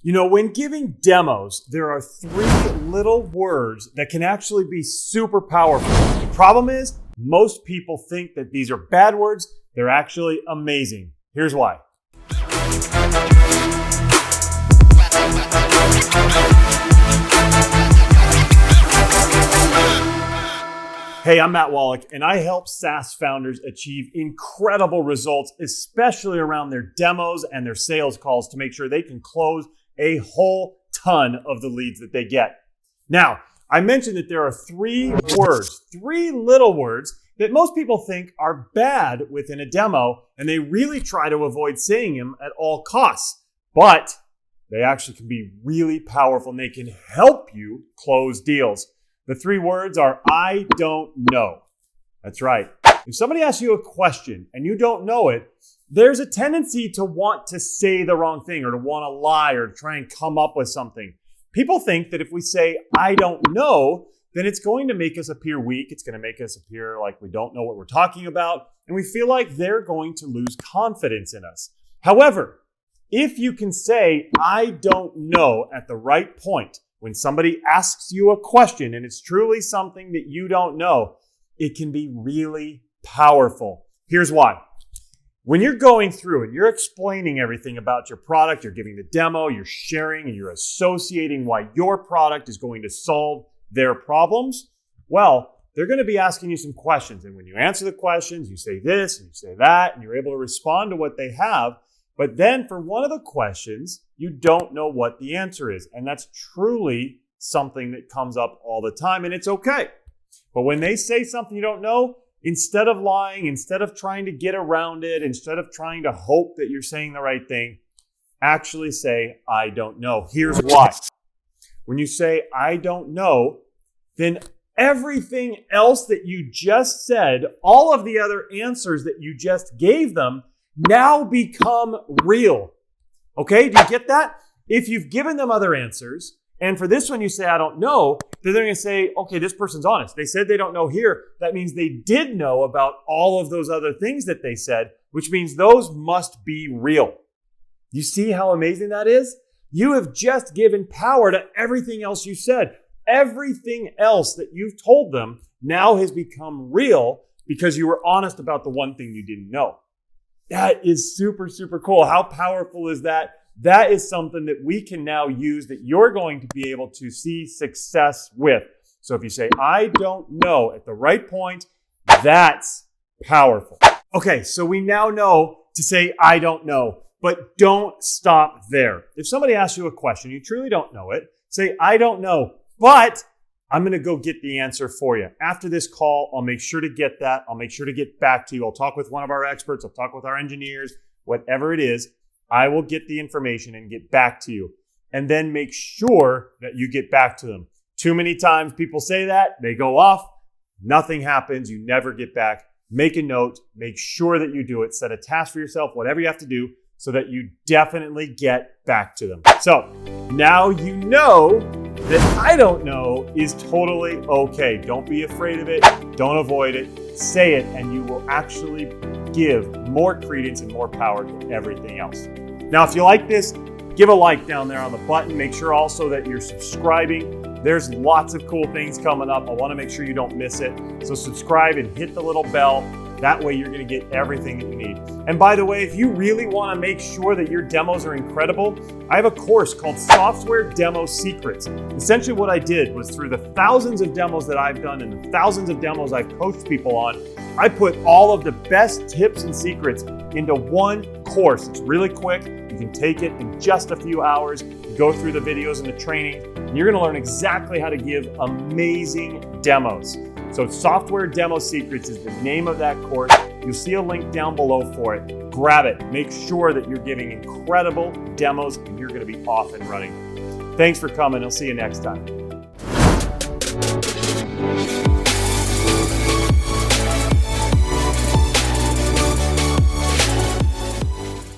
You know, when giving demos, there are 3 little words that can actually be super powerful. The problem is, most people think that these are bad words. They're actually amazing. Here's why. Hey, I'm Matt Wolach, and I help SaaS founders achieve incredible results, especially around their demos and their sales calls to make sure they can close a whole ton of the leads that they get. Now, I mentioned that there are 3 words, 3 little words that most people think are bad within a demo, and they really try to avoid saying them at all costs. But they actually can be really powerful, and they can help you close deals. The 3 words are, I don't know. That's right. If somebody asks you a question and you don't know it, there's a tendency to want to say the wrong thing or to want to lie or to try and come up with something. People think that if we say, I don't know, then it's going to make us appear weak. It's going to make us appear like we don't know what we're talking about. And we feel like they're going to lose confidence in us. However, if you can say, I don't know at the right point, when somebody asks you a question and it's truly something that you don't know, it can be really powerful. Here's why. When you're going through and you're explaining everything about your product, you're giving the demo, you're sharing, and you're associating why your product is going to solve their problems, well, they're going to be asking you some questions. And when you answer the questions, you say this and you say that, and you're able to respond to what they have. But then for one of the questions, you don't know what the answer is. And that's truly something that comes up all the time, and it's okay. But when they say something you don't know, instead of lying, instead of trying to get around it, instead of trying to hope that you're saying the right thing, actually say, I don't know. Here's why. When you say, I don't know, then everything else that you just said, all of the other answers that you just gave them, now become real. Okay, do you get that? If you've given them other answers, and for this one you say, I don't know, then they're going to say, okay, this person's honest. They said they don't know here. That means they did know about all of those other things that they said, which means those must be real. You see how amazing that is? You have just given power to everything else you said. Everything else that you've told them now has become real because you were honest about the one thing you didn't know. That is super, super cool. How powerful is that? That is something that we can now use that you're going to be able to see success with. So if you say, I don't know at the right point, that's powerful. Okay, so we now know to say, I don't know, but don't stop there. If somebody asks you a question, you truly don't know it, say, I don't know, but I'm going to go get the answer for you. After this call, I'll make sure to get that. I'll make sure to get back to you. I'll talk with one of our experts. I'll talk with our engineers, whatever it is. I will get the information and get back to you. And then make sure that you get back to them. Too many times people say that, they go off, nothing happens, you never get back. Make a note, make sure that you do it, set a task for yourself, whatever you have to do, so that you definitely get back to them. So now you know that I don't know is totally okay. Don't be afraid of it, don't avoid it, say it, and you will actually give more credence and more power to everything else. Now, if you like this, give a like down there on the button. Make sure also that you're subscribing. There's lots of cool things coming up. I want to make sure you don't miss it. So subscribe and hit the little bell. That way you're going to get everything that you need. And by the way, if you really want to make sure that your demos are incredible, I have a course called Software Demo Secrets. Essentially what I did was through the thousands of demos that I've done and the thousands of demos I've coached people on, I put all of the best tips and secrets into one course. It's really quick. You can take it in just a few hours, go through the videos and the training, and you're going to learn exactly how to give amazing demos. So Software Demo Secrets is the name of that course. You'll see a link down below for it. Grab it. Make sure that you're giving incredible demos and you're going to be off and running. Thanks for coming. I'll see you next time.